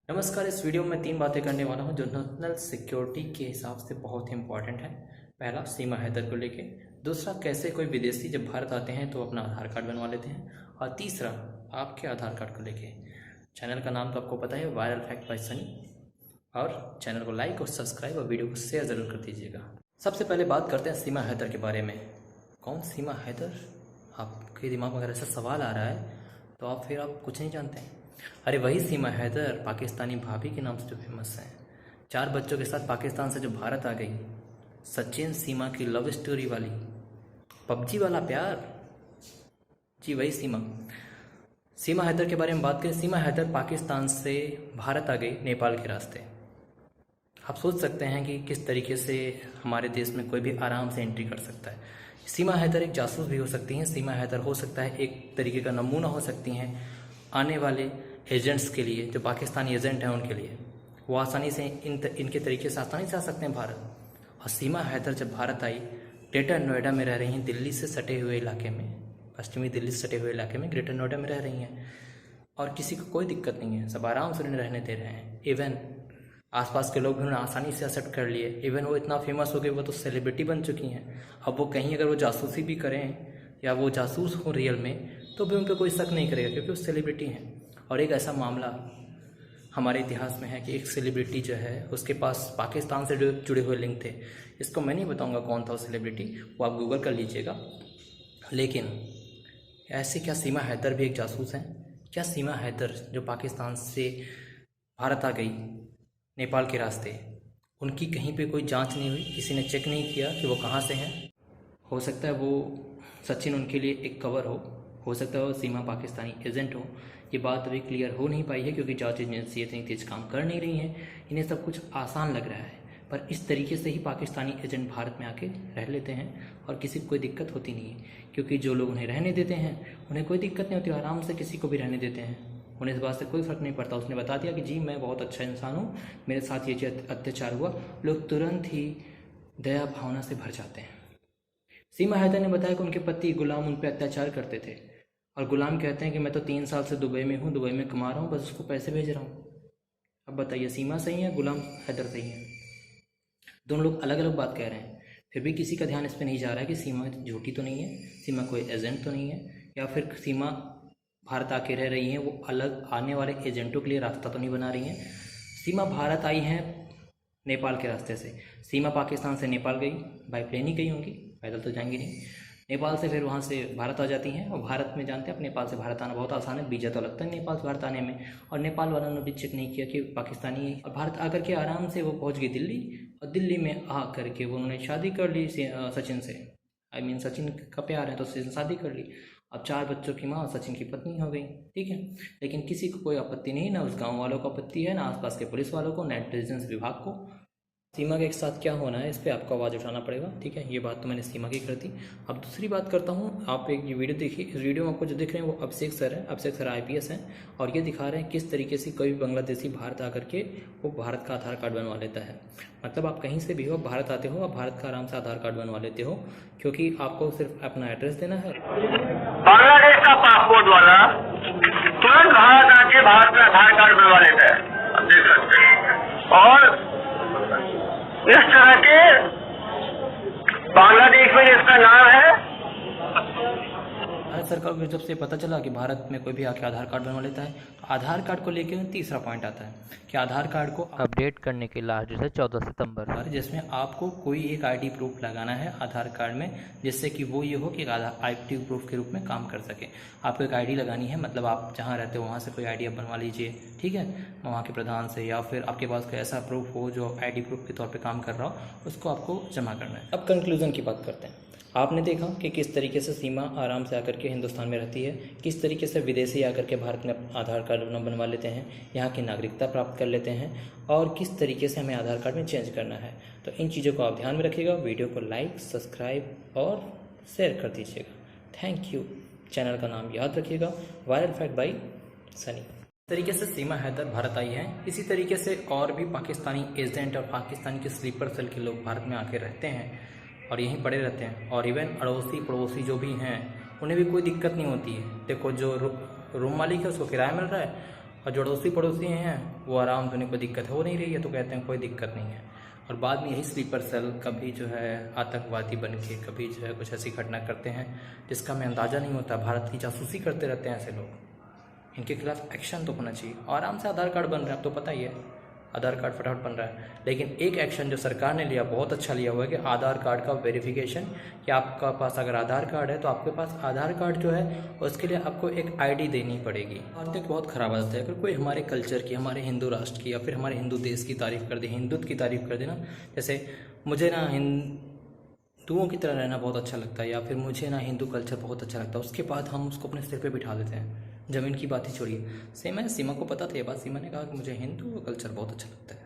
नमस्कार। इस वीडियो में 3 बातें करने वाला हूं जो नेशनल सिक्योरिटी के हिसाब से बहुत ही इंपॉर्टेंट है। पहला, सीमा हैदर को लेके। दूसरा, कैसे कोई विदेशी जब भारत आते हैं तो अपना आधार कार्ड बनवा लेते हैं। और तीसरा, आपके आधार कार्ड को लेके। चैनल का नाम तो आपको पता है, वायरल फैक्ट बाय सनी। और चैनल को लाइक और सब्सक्राइब और वीडियो को शेयर ज़रूर कर दीजिएगा। सबसे पहले बात करते हैं सीमा हैदर के बारे में। कौन सीमा हैदर? आपके दिमाग में अगर ऐसा सवाल आ रहा है तो आप कुछ नहीं जानते हैं। अरे वही सीमा हैदर, पाकिस्तानी भाभी के नाम से जो फेमस है। 4 बच्चों के साथ पाकिस्तान से जो भारत आ गई। सचिन सीमा की लव स्टोरी वाली, पबजी वाला प्यार। जी वही सीमा। सीमा हैदर के बारे में बात करें। सीमा हैदर पाकिस्तान से भारत आ गई नेपाल के रास्ते। आप सोच सकते हैं कि किस तरीके से हमारे देश में कोई भी आराम से एंट्री कर सकता है। सीमा हैदर एक जासूस भी हो सकती हैं। सीमा हैदर हो सकता है एक तरीके का नमूना हो सकती हैं आने वाले एजेंट्स के लिए, जो पाकिस्तानी एजेंट हैं उनके लिए। वो आसानी से इनके तरीके से आसानी से आ सकते हैं भारत। और सीमा हैदर जब भारत आई, ग्रेटर नोएडा में रह रही हैं, दिल्ली से सटे हुए इलाके में, पश्चिमी दिल्ली से सटे हुए इलाके में ग्रेटर नोएडा में रह रही हैं। और किसी को कोई दिक्कत नहीं है, सब आराम से उन्हें रहने दे रहे हैं। इवन आसपास के लोग भी उन्हें आसानी से एक्सेप्ट कर लिए। इवन वो इतना फेमस हो गए, वो तो सेलिब्रिटी बन चुकी हैं। अब वो कहीं अगर वो जासूसी भी करें या वो जासूस हो रियल में, तो भी उन पर कोई शक नहीं करेगा, क्योंकि वो सेलिब्रिटी हैं। और एक ऐसा मामला हमारे इतिहास में है कि एक सेलिब्रिटी जो है, उसके पास पाकिस्तान से जुड़े हुए लिंक थे। इसको मैं नहीं बताऊंगा कौन था वो सेलिब्रिटी, वो आप गूगल कर लीजिएगा। लेकिन ऐसे क्या सीमा हैदर भी एक जासूस हैं? क्या सीमा हैदर जो पाकिस्तान से भारत आ गई नेपाल के रास्ते, उनकी कहीं पे कोई जांच नहीं हुई? किसी ने चेक नहीं किया कि वो कहाँ से हैं? हो सकता है वो सचिन उनके लिए एक कवर हो सकता है वो सीमा पाकिस्तानी एजेंट हो। ये बात अभी क्लियर हो नहीं पाई है, क्योंकि जांच एजेंसी इतनी तेज काम कर नहीं रही हैं। इन्हें सब कुछ आसान लग रहा है, पर इस तरीके से ही पाकिस्तानी एजेंट भारत में आके रह लेते हैं और किसी को कोई दिक्कत होती नहीं है। क्योंकि जो लोग उन्हें रहने देते हैं उन्हें कोई दिक्कत नहीं होती, आराम से किसी को भी रहने देते हैं। उन्हें इस बात से कोई फ़र्क नहीं पड़ता। उसने बता दिया कि जी मैं बहुत अच्छा इंसान हूँ, मेरे साथ ये अत्याचार हुआ, लोग तुरंत ही दया भावना से भर जाते हैं। सीमा हैदर ने बताया कि उनके पति गुलाम उन पर अत्याचार करते थे, और गुलाम कहते हैं कि मैं तो 3 साल से दुबई में हूँ, दुबई में कमा रहा हूँ, बस उसको पैसे भेज रहा हूँ। अब बताइए, सीमा सही है, गुलाम हैदर सही है? दोनों लोग अलग अलग बात कह रहे हैं, फिर भी किसी का ध्यान इस पर नहीं जा रहा है कि सीमा झूठी तो नहीं है, सीमा कोई एजेंट तो नहीं है, या फिर सीमा भारत आके रह रही हैं, वो अलग आने वाले एजेंटों के लिए रास्ता तो नहीं बना रही हैं। सीमा भारत आई हैं नेपाल के रास्ते से। सीमा पाकिस्तान से नेपाल गई, बाई प्लेन ही गई होंगी, पैदल तो जाएंगी नहीं। नेपाल से फिर वहाँ से भारत आ जाती हैं, और भारत में जानते हैं, नेपाल से भारत आना बहुत आसान है, वीज़ा तो लगता है नेपाल से भारत आने में। और नेपाल वालों ने भी चेक नहीं किया कि पाकिस्तानी है। और भारत आकर के आराम से वो पहुँच गई दिल्ली, और दिल्ली में आ करके वो उन्होंने शादी कर ली सचिन से। सचिन का प्यार है तो सचिन शादी कर ली। अब 4 बच्चों की माँ सचिन की पत्नी हो गई, ठीक है। लेकिन किसी को कोई आपत्ति नहीं, ना उस गाँव वालों को आपत्ति है, ना आसपास के पुलिस वालों को, ना इंटेलिजेंस विभाग को। सीमा के साथ क्या होना है, इस पर आपको आवाज़ उठाना पड़ेगा, ठीक है। ये बात तो मैंने सीमा की कर दी। अब दूसरी बात करता हूँ। आप एक ये वीडियो देखिए। इस वीडियो में आपको जो दिख रहे हैं वो अभिषेक सर हैं। अभिषेक सर IPS हैं, और ये दिखा रहे हैं किस तरीके से कोई बांग्लादेशी भारत आकर के वो भारत का आधार कार्ड बनवा लेता है। मतलब आप कहीं से भी हो, भारत आते हो, आप भारत का आराम से आधार कार्ड बनवा लेते हो, क्योंकि आपको सिर्फ अपना एड्रेस देना है। बांग्लादेश का पासपोर्ट वाला तुरंत भारत आके भारत का आधार कार्ड बनवा लेता है, आप देख सकते हैं। और इस तरह के बांग्लादेश में जिसका नाम है, भारत सरकार को जब से पता चला कि भारत में कोई भी आके आधार कार्ड बनवा लेता है, तो आधार कार्ड को लेकर तीसरा पॉइंट आता है कि आधार कार्ड को अपडेट करने की लास्ट डेट है 14 सितंबर, जिसमें आपको कोई एक ID प्रूफ लगाना है आधार कार्ड में, जिससे कि वो ये हो कि एक्टिव प्रूफ के रूप में काम कर सके। आपको एक ID लगानी है, मतलब आप जहाँ रहते हो वहाँ से कोई ID आप बनवा लीजिए, ठीक है, वहाँ के प्रधान से, या फिर आपके पास कोई ऐसा प्रूफ हो जो ID प्रूफ के तौर पर काम कर रहा हो, उसको आपको जमा करना है। अब कंक्लूजन की बात करते हैं। आपने देखा कि किस तरीके से सीमा आराम से आकर के हिंदुस्तान में रहती है, किस तरीके से विदेशी आकर के भारत में आधार कार्ड बनवा लेते हैं, यहाँ की नागरिकता प्राप्त कर लेते हैं, और किस तरीके से हमें आधार कार्ड में चेंज करना है। तो इन चीज़ों को आप ध्यान में रखिएगा। वीडियो को लाइक, सब्सक्राइब और शेयर कर दीजिएगा। Thank you. चैनल का नाम याद रखिएगा, वायरल फैक्ट बाय सनी। इस तरीके से सीमा हैदर भारत आई हैं। इसी तरीके से और भी पाकिस्तानी एजेंट और पाकिस्तान के स्लीपर सेल के लोग भारत में आके रहते हैं और यहीं पड़े रहते हैं। और इवन अड़ोसी पड़ोसी जो भी हैं उन्हें भी कोई दिक्कत नहीं होती है। देखो, जो रूम मालिक है उसको किराया मिल रहा है, और जो अड़ोसी पड़ोसी हैं वो आराम से, उन्हें कोई दिक्कत हो नहीं रही है तो कहते हैं कोई दिक्कत नहीं है। और बाद में यही स्लीपर सेल कभी जो है आतंकवादी बन के कभी जो है कुछ ऐसी घटना करते हैं जिसका हमें अंदाज़ा नहीं होता। भारत की जासूसी करते रहते हैं ऐसे लोग, इनके खिलाफ एक्शन तो होना चाहिए। और आराम से आधार कार्ड बन रहा है, अब तो पता ही है आधार कार्ड फटाफट बन रहा है। लेकिन एक एक्शन जो सरकार ने लिया बहुत अच्छा लिया हुआ है कि आधार कार्ड का वेरिफिकेशन, कि आपका पास अगर आधार कार्ड है तो आपके पास आधार कार्ड जो है उसके लिए आपको एक आईडी देनी पड़ेगी। भारतीय की बहुत खराब आदत है, अगर कोई हमारे कल्चर की, हमारे हिंदू राष्ट्र की या फिर हमारे हिंदू देश की तारीफ़ कर दे, हिंदुत्व की तारीफ़ कर दे ना, जैसे मुझे ना हिंदुओं की तरह रहना बहुत अच्छा लगता है या फिर मुझे ना हिंदू कल्चर बहुत अच्छा लगता है, उसके बाद हम उसको अपने सिर पे बिठा देते हैं। ज़मीन की बात ही छोड़िए, सीमा को पता था ये बात, सीमा ने कहा कि मुझे हिंदू कल्चर बहुत अच्छा लगता है।